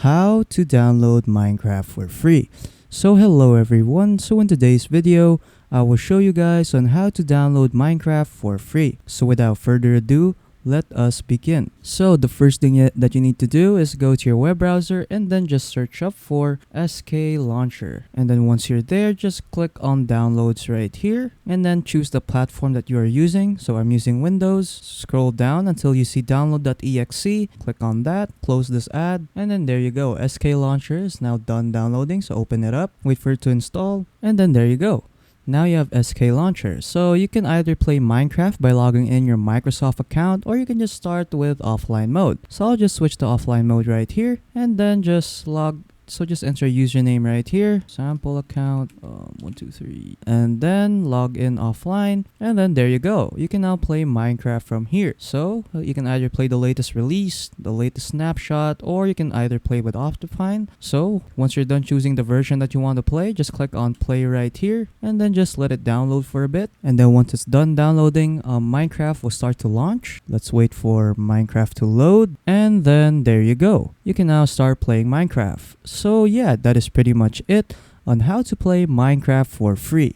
how to download Minecraft for free. So hello everyone, so in today's video, I will show you guys on how to download Minecraft for free. So without further ado, let us begin. So the first thing that you need to do is go to your web browser and then just search up for SK Launcher. And then once you're there, just click on downloads right here and then choose the platform that you are using. So I'm using Windows. Scroll down until you see download.exe. Click on that, close this ad, and then there you go. SK Launcher is now done downloading. So open it up, wait for it to install, and then there you go. Now you have SK Launcher, so you can either play Minecraft by logging in your Microsoft account, or you can just start with offline mode. So I'll just switch to offline mode right here, and then just just enter username right here, sample account 123, and then log in offline, and then there you go. You can now play Minecraft from here. So you can either play the latest release, the latest snapshot, or you can either play with Optifine. So once you're done choosing the version that you want to play, just click on play right here, and then just let it download for a bit. And then once it's done downloading, Minecraft will start to launch. Let's wait for Minecraft to load, and then there you go. You can now start playing Minecraft. So yeah, that is pretty much it on how to play Minecraft for free.